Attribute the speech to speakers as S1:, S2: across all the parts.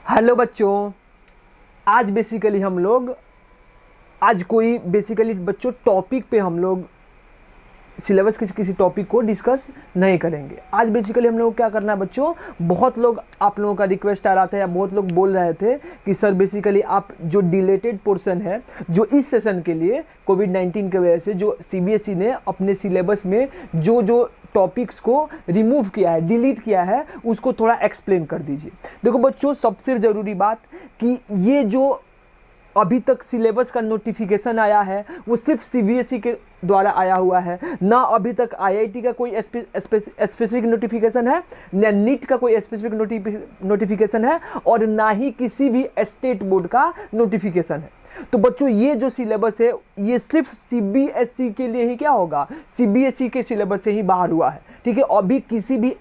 S1: Hello बच्चों। आज basically हम लोग आज कोई बेसिकली बच्चों टॉपिक पे हम लोग सिलेबस के किसी टॉपिक को डिस्कस नहीं करेंगे। आज बेसिकली हम लोग क्या करना है बच्चों, बहुत लोग आप लोगों का रिक्वेस्ट आ रहा था या बहुत लोग बोल रहे थे कि सर बेसिकली आप जो डिलेटेड पोर्शन है जो इस सेशन के लिए कोविड-19 की वजह से जो सीबीएसई ने अपने सिलेबस में जो जो टॉपिक्स को रिमूव किया है, डिलीट किया है, उसको थोड़ा एक्सप्लेन कर दीजिए। देखो बच्चों, सबसे ज़रूरी बात कि ये जो अभी तक सिलेबस का नोटिफिकेशन आया है वो सिर्फ सीबीएसई के द्वारा आया हुआ है, ना अभी तक आईआईटी का कोई स्पेसिफिक नोटिफिकेशन है, ना नीट का कोई स्पेसिफिक नोटिफिकेशन है, और ना ही किसी भी स्टेट बोर्ड का नोटिफिकेशन है। तो बच्चों ये जो सिलेबस है ये सिर्फ सीबीएसई के लिए ही क्या होगा, सीबीएसई के सिलेबस से ही बाहर हुआ है। ठीक है, अभी किसी भी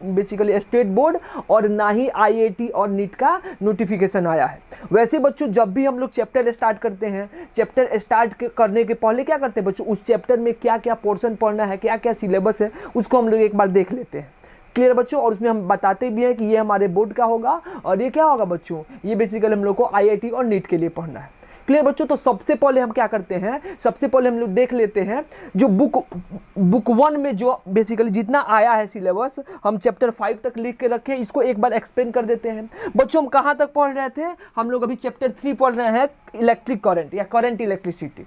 S1: बेसिकली स्टेट बोर्ड और ना ही आईआईटी और नीट का नोटिफिकेशन आया है। वैसे बच्चों जब भी हम लोग चैप्टर स्टार्ट करते हैं, चैप्टर स्टार्ट करने के पहले क्या करते हैं बच्चों, उस चैप्टर में क्या क्या पोर्शन पढ़ना है, क्या क्या सिलेबस है, उसको हम लोग एक बार देख लेते हैं। क्लियर बच्चों, और उसमें हम बताते भी हैं कि ये हमारे बोर्ड का होगा और ये क्या होगा बच्चों, ये बेसिकली हम लोग को आईआईटी और नीट के लिए पढ़ना है। क्लियर बच्चों, तो सबसे पहले हम क्या करते हैं, सबसे पहले हम लोग देख लेते हैं जो बुक 1 में जो बेसिकली जितना आया है सिलेबस, हम चैप्टर 5 तक लिख के रखे, इसको एक बार एक्सप्लेन कर देते हैं। बच्चों हम कहाँ तक पढ़ रहे थे, हम लोग अभी चैप्टर 3 पढ़ रहे हैं, इलेक्ट्रिक करंट या करंट इलेक्ट्रिसिटी।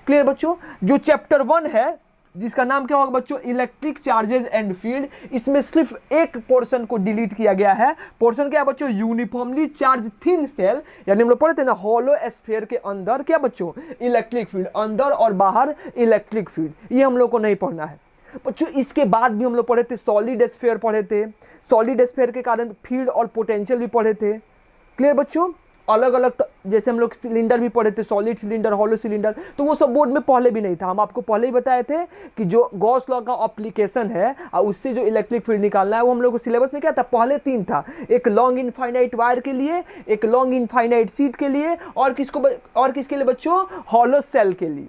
S1: क्लियर बच्चों, जो चैप्टर 1 है जिसका नाम क्या होगा बच्चों, इलेक्ट्रिक चार्जेस एंड फील्ड, इसमें सिर्फ एक पोर्शन को डिलीट किया गया है। पोर्शन क्या है बच्चों, यूनिफॉर्मली चार्ज थिन सेल, यानी हम लोग पढ़े थे ना हॉलो स्फीयर के अंदर क्या बच्चों, इलेक्ट्रिक फील्ड, अंदर और बाहर इलेक्ट्रिक फील्ड, ये हम लोग को नहीं पढ़ना है बच्चों। इसके बाद भी हम लोग पढ़े थे सॉलिड स्फीयर पढ़े थे, सॉलिड स्फीयर के कारण फील्ड और पोटेंशियल भी पढ़े थे। क्लियर बच्चों, अलग अलग जैसे हम लोग सिलेंडर भी पढ़े थे, सॉलिड सिलेंडर, हॉलो सिलेंडर, तो वो सब बोर्ड में पहले भी नहीं था। हम आपको पहले ही बताए थे कि जो गॉस लॉ का एप्लीकेशन है और उससे जो इलेक्ट्रिक फील्ड निकालना है वो हम लोग को सिलेबस में क्या था, पहले 3 था, एक लॉन्ग इनफाइनाइट वायर के लिए, एक लॉन्ग इनफाइनाइट शीट के लिए, और किसके लिए बच्चों, हॉलो सेल के लिए।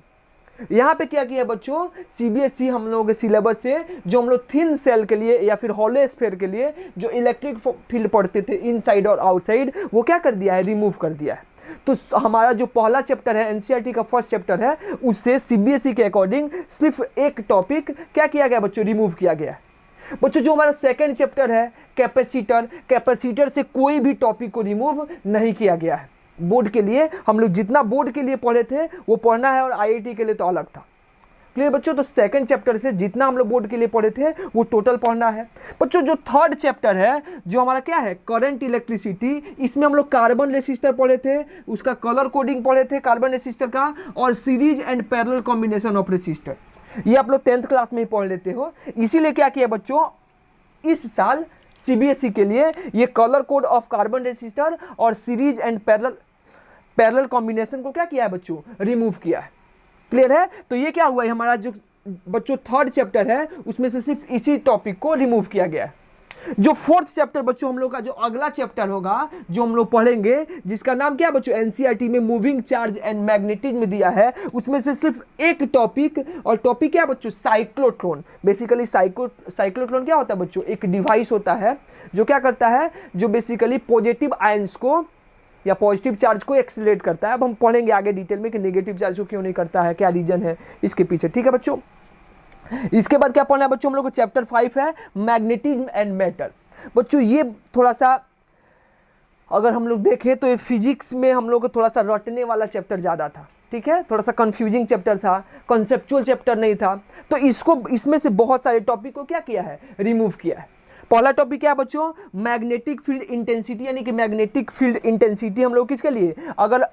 S1: यहाँ पे क्या किया बच्चों, सीबीएसई हम लोगों के सिलेबस से जो हम लोग थिन सेल के लिए या फिर हॉलो स्फीयर के लिए जो इलेक्ट्रिक फील्ड पढ़ते थे इनसाइड और आउटसाइड, वो क्या कर दिया है, रिमूव कर दिया है। तो हमारा जो पहला चैप्टर है, एनसीईआरटी का फर्स्ट चैप्टर है, उससे सीबीएसई के अकॉर्डिंग सिर्फ एक टॉपिक क्या किया गया बच्चों, रिमूव किया गया है। बच्चों जो हमारा सेकेंड चैप्टर है कैपेसिटर से कोई भी टॉपिक को रिमूव नहीं किया गया है। बोर्ड के लिए हम लोग जितना बोर्ड के लिए पढ़े थे वो पढ़ना है, और आईआईटी के लिए तो अलग था। क्लियर बच्चों, तो सेकंड चैप्टर से जितना हम लोग बोर्ड के लिए पढ़े थे वो टोटल पढ़ना है। बच्चों जो थर्ड चैप्टर है जो हमारा क्या है, करंट इलेक्ट्रिसिटी, इसमें हम लोग कार्बन रेसिस्टर पढ़े थे, उसका कलर कोडिंग पढ़े थे कार्बन रेसिस्टर का, और series and parallel combination of resistor, ये आप लोग 10th क्लास में ही पढ़ लेते हो। इसीलिए क्या किया बच्चों, इस साल सीबीएसई के लिए ये colour code of carbon resistor और सीरीज एंड पैरेलल कॉम्बिनेशन को क्या किया है बच्चों, रिमूव किया है। क्लियर है, तो ये क्या हुआ है, हमारा जो बच्चों थर्ड चैप्टर है उसमें से सिर्फ इसी टॉपिक को रिमूव किया गया है। जो फोर्थ चैप्टर बच्चों हम लोग का जो अगला चैप्टर होगा जो हम लोग पढ़ेंगे, जिसका नाम क्या बच्चों, एनसीईआरटी में मूविंग चार्ज एंड मैग्नेटिज्म में दिया है, उसमें से सिर्फ एक टॉपिक, और टॉपिक क्या बच्चों, साइक्लोट्रॉन। बेसिकली साइक्लोट्रॉन क्या होता है बच्चों, एक डिवाइस होता है जो क्या करता है, जो बेसिकली पॉजिटिव आयंस को या पॉजिटिव चार्ज को एक्सीलरेट करता है। अब हम पढ़ेंगे आगे डिटेल में कि नेगेटिव चार्ज को क्यों नहीं करता है, क्या रीजन है इसके पीछे। ठीक है बच्चों, इसके बाद क्या पढ़ना है बच्चों, हम लोग को चैप्टर 5 है मैग्नेटिज्म एंड मेटल। बच्चों ये थोड़ा सा अगर हम लोग देखें तो ये फिजिक्स में हम लोग को थोड़ा सा रटने वाला चैप्टर ज़्यादा था। ठीक है, थोड़ा सा कंफ्यूजिंग चैप्टर था, कॉन्सेप्चुअल चैप्टर नहीं था, तो इसमें से बहुत सारे टॉपिक को क्या किया है, रिमूव किया है। पहला टॉपिक क्या है बच्चों, मैग्नेटिक फील्ड इंटेंसिटी, यानी कि मैग्नेटिक फील्ड इंटेंसिटी हम लोग किसके लिए, अगर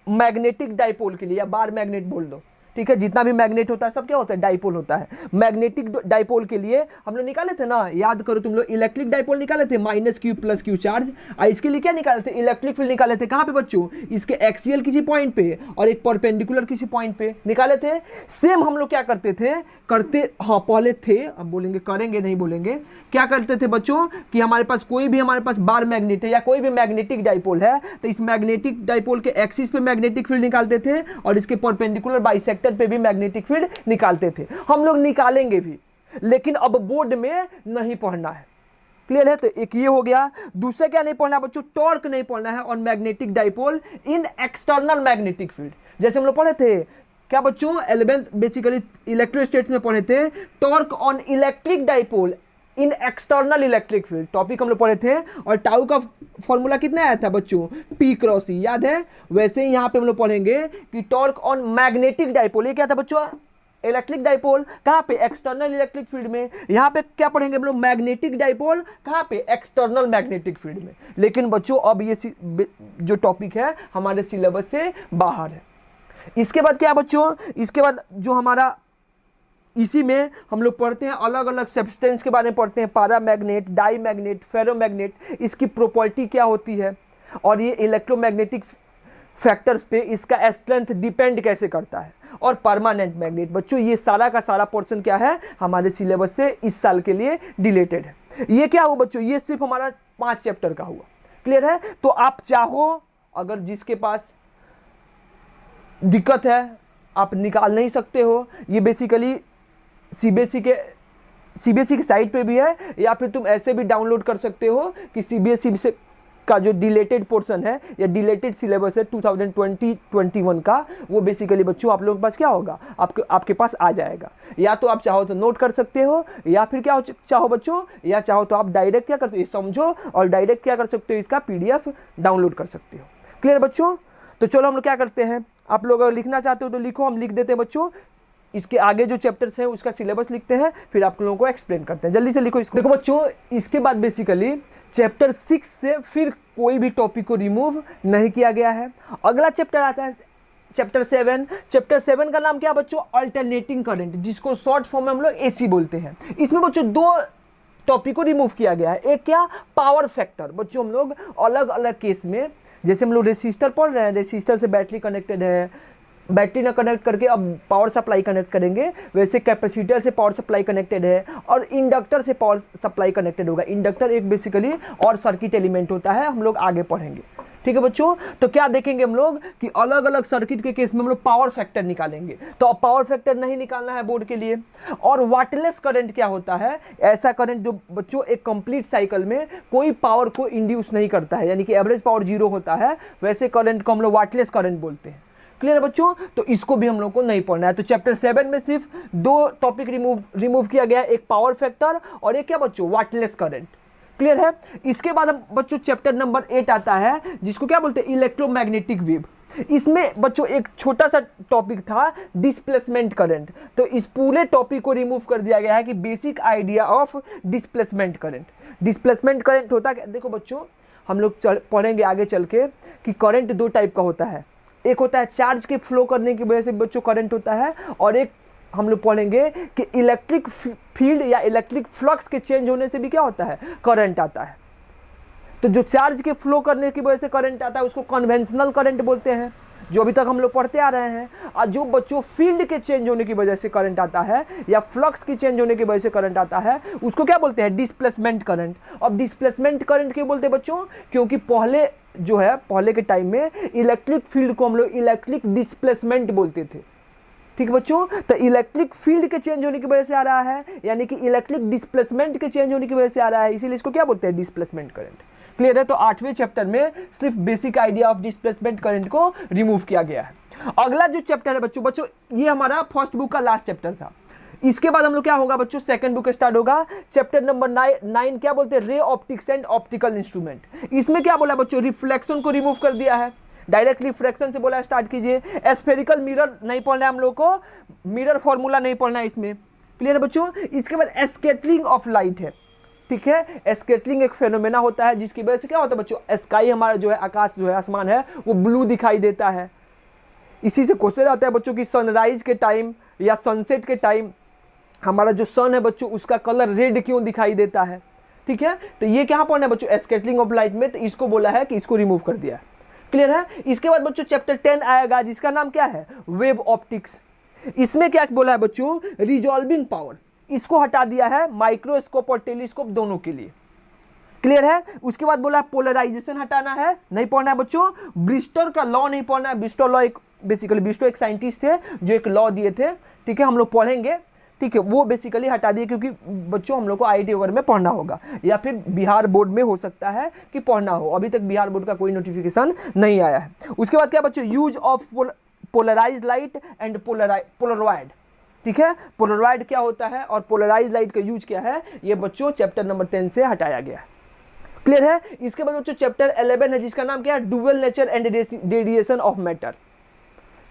S1: मैग्नेटिक डाइपोल के लिए या बार मैग्नेट बोल दो, ठीक है, जितना भी मैग्नेट होता है सब क्या होता है, डाइपोल होता है। मैग्नेटिक डाइपोल के लिए हम लोग निकाले थे ना, याद करो तुम लोग, इलेक्ट्रिक डाइपोल निकाले थे -q + q चार्ज, और इसके लिए क्या निकाले थे, इलेक्ट्रिक फील्ड निकाले थे। कहाँ पे बच्चों, इसके एक्सियल किसी पॉइंट पे और एक परपेंडिकुलर किसी पॉइंट पे निकाले थे। सेम हम लोग क्या करते थे, पहले थे, अब बोलेंगे करेंगे नहीं बोलेंगे, क्या करते थे बच्चों कि हमारे पास बार मैग्नेट है या कोई भी मैग्नेटिक डाइपोल है, तो इस मैग्नेटिक डाइपोल के एक्सिस पे मैग्नेटिक फील्ड निकालते थे और इसके परपेंडिकुलर बाइसेक्टर पे भी मैग्नेटिक फील्ड निकालते थे। हम लोग निकालेंगे भी, लेकिन अब बोर्ड में नहीं पढ़ना है। क्लियर है? तो एक ये हो गया। दूसरा क्या नहीं पढ़ना है बच्चों, टॉर्क नहीं पढ़ना है on magnetic dipole in external magnetic field. जैसे हम लोग पढ़े थे क्या बच्चों 11th बेसिकली इलेक्ट्रोस्टैटिक्स में पढ़े थे, torque on electric dipole in external electric field topic हम लोग पढ़े थे। और टाउ का फॉर्मूला कितना आया था बच्चों, P क्रॉस E, याद है? वैसे ही यहाँ पे हम लोग पढ़ेंगे कि टॉर्क ऑन मैग्नेटिक डाइपोल, ये क्या था बच्चों, इलेक्ट्रिक डाइपोल, कहाँ पे, एक्सटर्नल इलेक्ट्रिक फील्ड में। यहाँ पे क्या पढ़ेंगे हम लोग, मैग्नेटिक डाइपोल, कहाँ पे, एक्सटर्नल मैग्नेटिक फील्ड में। लेकिन बच्चों अब ये जो टॉपिक है हमारे सिलेबस से बाहर है। इसके बाद क्या बच्चों, इसके बाद जो हमारा इसी में हम लोग पढ़ते हैं अलग अलग सब्सटेंस के बारे में पढ़ते हैं, पारा मैग्नेट, डाई मैग्नेट, फेरोमैग्नेट, इसकी प्रॉपर्टी क्या होती है और ये इलेक्ट्रोमैग्नेटिक फैक्टर्स पे इसका स्ट्रेंथ डिपेंड कैसे करता है, और परमानेंट मैग्नेट। बच्चों ये सारा का सारा पोर्शन क्या है हमारे सिलेबस से इस साल के लिए रिलेटेड है। ये क्या हुआ बच्चों, ये सिर्फ हमारा 5 चैप्टर का हुआ। क्लियर है? तो आप चाहो अगर जिसके पास दिक्कत है आप निकाल नहीं सकते हो, ये बेसिकली सीबीएसई की साइट पे भी है, या फिर तुम ऐसे भी डाउनलोड कर सकते हो कि सीबीएसई से का जो डिलेटेड पोर्शन है या डिलेटेड सिलेबस है 2020-21 का, वो बेसिकली बच्चों आप लोगों के पास क्या होगा, आपके पास आ जाएगा। या तो आप चाहो तो नोट कर सकते हो, या फिर क्या चाहो बच्चों, या चाहो तो आप डायरेक्ट क्या कर सकते हो, समझो और डायरेक्ट क्या कर सकते हो, इसका PDF डाउनलोड कर सकते हो। क्लियर बच्चों? तो चलो हम लोग क्या करते हैं, आप लोग अगर लिखना चाहते हो तो लिखो, हम लिख देते हैं बच्चों। इसके आगे जो चैप्टर्स हैं उसका सिलेबस लिखते हैं, फिर आप लोगों को एक्सप्लेन करते हैं। जल्दी से लिखो इसको। देखो बच्चों, इसके बाद बेसिकली चैप्टर 6 से फिर कोई भी टॉपिक को रिमूव नहीं किया गया है। अगला चैप्टर आता है चैप्टर 7। चैप्टर 7 का नाम क्या है बच्चों, अल्टरनेटिंग करंट, जिसको शॉर्ट फॉर्म में हम लोग AC बोलते हैं। इसमें बच्चों 2 टॉपिक को रिमूव किया गया है। एक क्या, पावर फैक्टर। बच्चों हम लोग अलग अलग केस में, जैसे हम लोग रेसिस्टर पढ़ रहे हैं, रेसिस्टर से बैटरी कनेक्टेड है, बैटरी ना कनेक्ट करके अब पावर सप्लाई कनेक्ट करेंगे, वैसे कैपेसिटर से पावर सप्लाई कनेक्टेड है और इंडक्टर से पावर सप्लाई कनेक्टेड होगा। इंडक्टर एक बेसिकली और सर्किट एलिमेंट होता है, हम लोग आगे पढ़ेंगे। ठीक है बच्चों? तो क्या देखेंगे हम लोग कि अलग अलग सर्किट के केस में हम लोग पावर फैक्टर निकालेंगे। तो अब पावर फैक्टर नहीं निकालना है बोर्ड के लिए। और वाटलेस करंट क्या होता है, ऐसा करंट जो बच्चों एक कंप्लीट साइकिल में कोई पावर को इंड्यूस नहीं करता है, यानी कि एवरेज पावर 0 होता है, वैसे करंट को हम लोग वाटलेस करंट बोलते हैं। क्लियर है बच्चों? तो इसको भी हम लोग को नहीं पढ़ना है। तो चैप्टर 7 में सिर्फ 2 टॉपिक रिमूव किया गया, एक पावर फैक्टर और एक क्या बच्चों, वाटलेस करंट। क्लियर है? इसके बाद हम बच्चों चैप्टर नंबर 8 आता है, जिसको क्या बोलते हैं, इलेक्ट्रोमैग्नेटिक वेव। इसमें बच्चों एक छोटा सा टॉपिक था, डिस्प्लेसमेंट करंट। तो इस पूरे टॉपिक को रिमूव कर दिया गया है कि basic idea of displacement current. Displacement current होता है, देखो बच्चों हम लोग पढ़ेंगे आगे चल के कि करंट 2 टाइप का होता है। एक होता है चार्ज के फ्लो करने की वजह से बच्चों करंट होता है, और एक हम लोग पढ़ेंगे कि इलेक्ट्रिक फील्ड या इलेक्ट्रिक फ्लक्स के चेंज होने से भी क्या होता है, करंट आता है। तो जो चार्ज के फ्लो करने की वजह से करंट आता है उसको कन्वेंशनल करंट बोलते हैं, जो अभी तक हम लोग पढ़ते आ रहे हैं। और जो बच्चों फील्ड के चेंज होने की वजह से करंट आता है या फ्लक्स की चेंज होने की वजह से करंट आता है, उसको क्या बोलते हैं, डिस्प्लेसमेंट करंट। अब डिस्प्लेसमेंट करंट क्यों बोलते हैं बच्चों, क्योंकि पहले के टाइम में इलेक्ट्रिक फील्ड को हम लोग इलेक्ट्रिक डिस्प्लेसमेंट बोलते थे। ठीक है बच्चों? तो इलेक्ट्रिक फील्ड के चेंज होने की वजह से आ रहा है, यानी कि इलेक्ट्रिक डिस्प्लेसमेंट के चेंज होने की वजह से आ रहा है, इसीलिए इसको क्या बोलते हैं, डिस्प्लेसमेंट करंट। क्लियर है? तो 8वें चैप्टर में सिर्फ basic idea of displacement current को रिमूव किया गया है। अगला जो चैप्टर है बच्चों ये हमारा फर्स्ट बुक का लास्ट चैप्टर था। इसके बाद हम लोग क्या होगा बच्चों, सेकंड बुक स्टार्ट होगा। चैप्टर नंबर 9 क्या बोलते हैं, ray optics and optical instrument. इसमें क्या बोला बच्चों, रिफ्लेक्शन को रिमूव कर दिया है, डायरेक्ट रिफ्रैक्शन से बोला स्टार्ट कीजिए। स्फेरिकल मिरर नहीं पढ़ना है हम लोग को, मिरर फॉर्मूला नहीं पढ़ना है इसमें। क्लियर है बच्चों? इसके बाद स्कैटरिंग ऑफ लाइट है। ठीक है, स्कैटरिंग एक फेनोमेना होता है जिसकी वजह से क्या होता है बच्चों, स्काई हमारा जो है, आकाश जो है, आसमान है, वो ब्लू दिखाई देता है। इसी से क्वेश्चन आता है बच्चों की सनराइज के टाइम या सनसेट के टाइम हमारा जो सन है बच्चों उसका कलर रेड क्यों दिखाई देता है। ठीक है, तो ये क्या पढ़ना है बच्चों, स्कैटरिंग ऑफ लाइट में। तो इसको बोला है कि इसको रिमूव कर दिया है। क्लियर है? इसके बाद बच्चों चैप्टर 10 आएगा, जिसका नाम क्या है, वेव ऑप्टिक्स। इसमें क्या बोला है बच्चों, रिजॉल्विंग पावर, इसको हटा दिया है माइक्रोस्कोप और टेलीस्कोप दोनों के लिए। क्लियर है? उसके बाद बोला पोलराइजेशन हटाना है, नहीं पढ़ना है बच्चों। ब्रिस्टो का लॉ नहीं पढ़ना है। ब्रिस्टो लॉ एक बेसिकली ब्रिस्टो एक साइंटिस्ट थे जो एक लॉ दिए थे। ठीक है, हम लोग पढ़ेंगे। ठीक है, वो बेसिकली हटा दिए, क्योंकि बच्चों हम लोग को IIT वगैरह में पढ़ना होगा या फिर बिहार बोर्ड में हो सकता है कि पढ़ना हो। अभी तक बिहार बोर्ड का कोई नोटिफिकेशन नहीं आया है। उसके बाद क्या बच्चों, use of polarise light and polaroid. ठीक है, पोलरॉइड क्या होता है और पोलराइज लाइट का यूज क्या है, ये बच्चों चैप्टर नंबर 10 से हटाया गया है। क्लियर है। इसके बाद बच्चों चैप्टर 11 है जिसका नाम क्या है, dual nature and radiation of matter.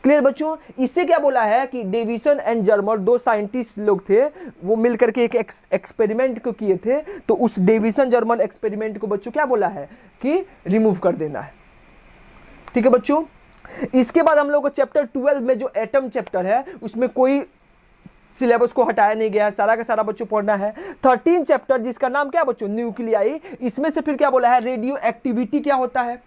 S1: Clear बच्चों, इससे क्या बोला है कि डेविसन एंड जर्मर, दो साइंटिस्ट लोग थे, वो मिलकर के एक एक्सपेरिमेंट को किए थे। तो उस डेविसन जर्मर एक्सपेरिमेंट को बच्चों क्या बोला है कि रिमूव कर देना है। ठीक है बच्चों, इसके बाद हम लोग को चैप्टर 12 में जो एटम चैप्टर है उसमें कोई सिलेबस को हटाया नहीं गया है, सारा का सारा बच्चों पढ़ना है। 13 चैप्टर जिसका नाम क्या है बच्चों, न्यूक्लियाई। इसमें से फिर क्या बोला है, रेडियो एक्टिविटी क्या होता है।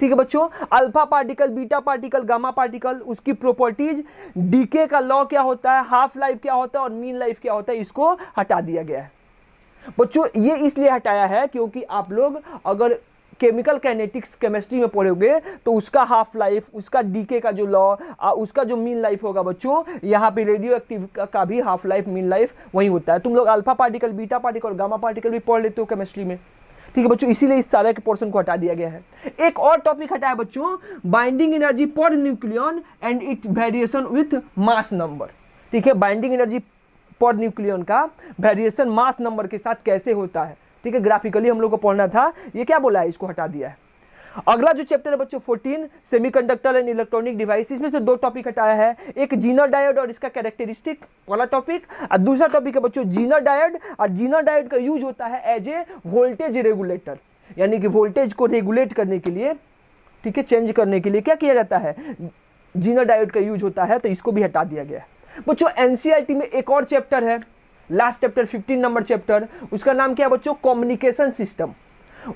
S1: ठीक है बच्चों, alpha particle, beta particle, gamma particle, उसकी प्रॉपर्टीज, डीके का लॉ क्या होता है, हाफ लाइफ क्या होता है और मीन लाइफ क्या होता है, इसको हटा दिया गया है। बच्चों ये इसलिए हटाया है क्योंकि आप लोग अगर केमिकल काइनेटिक्स केमिस्ट्री में पढ़ोगे तो उसका हाफ लाइफ, उसका डीके का जो लॉ, उसका जो मीन लाइफ होगा बच्चों, यहाँ पे रेडियो एक्टिव का भी हाफ लाइफ मीन लाइफ वही होता है। तुम लोग अल्फा पार्टिकल, बीटा पार्टिकल और गामा पार्टिकल भी पढ़ लेते हो केमिस्ट्री में। ठीक है बच्चों, इसीलिए इस सारे के पोर्शन को हटा दिया गया है। एक और टॉपिक हटाया बच्चों, binding energy per nucleon and it variation with mass number. ठीक है, बाइंडिंग एनर्जी पर न्यूक्लियन का वेरिएशन मास नंबर के साथ कैसे होता है। ठीक है, ग्राफिकली हम लोग को पढ़ना था, ये क्या बोला है, इसको हटा दिया है। अगला जो चैप्टर है बच्चों 14 सेमीकंडक्टर एंड इलेक्ट्रॉनिक डिवाइस, इसमें से दो टॉपिक हटाया है, एक जीनर डायोड और इसका कैरेक्टरिस्टिक वाला टॉपिक, और दूसरा टॉपिक है बच्चों जीनर डायोड। और जीनर डायोड का यूज होता है एज ए वोल्टेज रेगुलेटर, यानी कि वोल्टेज को रेगुलेट करने के लिए, ठीक है, चेंज करने के लिए क्या किया जाता है, जीनर डायोड का यूज होता है। तो इसको भी हटा दिया गया है बच्चों। एनसीईआरटी में एक और चैप्टर है, लास्ट चैप्टर 15 नंबर चैप्टर, उसका नाम क्या है बच्चों, कम्युनिकेशन सिस्टम।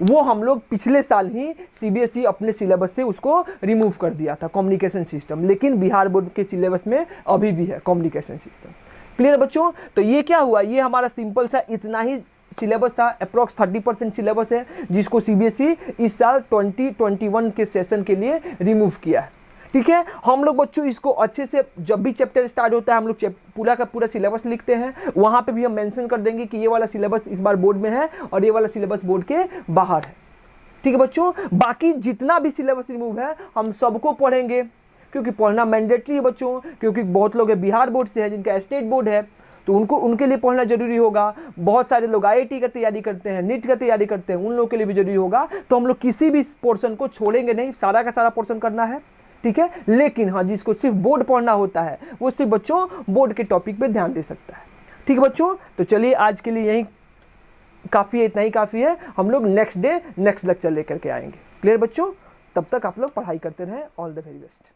S1: वो हम लोग पिछले साल ही सीबीएसई अपने सिलेबस से उसको रिमूव कर दिया था, कम्युनिकेशन सिस्टम, लेकिन बिहार बोर्ड के सिलेबस में अभी भी है कम्युनिकेशन सिस्टम। क्लियर बच्चों, तो ये क्या हुआ, ये हमारा सिंपल सा इतना ही सिलेबस था, अप्रॉक्स 30% सिलेबस है जिसको सीबीएसई इस साल 2021 के सेशन के लिए रिमूव किया है। ठीक है, हम लोग बच्चों इसको अच्छे से, जब भी चैप्टर स्टार्ट होता है हम लोग पूरा का पूरा सिलेबस लिखते हैं, वहाँ पे भी हम मेंशन कर देंगे कि ये वाला सिलेबस इस बार बोर्ड में है और ये वाला सिलेबस बोर्ड के बाहर है। ठीक है बच्चों, बाकी जितना भी सिलेबस रिमूव है हम सबको पढ़ेंगे, क्योंकि पढ़ना मैंडेटरी है बच्चों, क्योंकि बहुत लोग बिहार बोर्ड से है जिनका स्टेट बोर्ड है, तो उनके लिए पढ़ना जरूरी होगा। बहुत सारे लोग IIT का तैयारी करते हैं, नीट का तैयारी करते हैं, उन लोगों के लिए भी जरूरी होगा। तो हम लोग किसी भी पोर्शन को छोड़ेंगे नहीं, सारा का सारा पोर्शन करना है। ठीक है, लेकिन हाँ जिसको सिर्फ बोर्ड पढ़ना होता है वो सिर्फ बच्चों बोर्ड के टॉपिक पे ध्यान दे सकता है। ठीक है बच्चों, तो चलिए आज के लिए यही काफ़ी है, इतना ही काफ़ी है। हम लोग नेक्स्ट डे नेक्स्ट लेक्चर लेकर के आएंगे। क्लियर बच्चों, तब तक आप लोग पढ़ाई करते रहें। All the very best.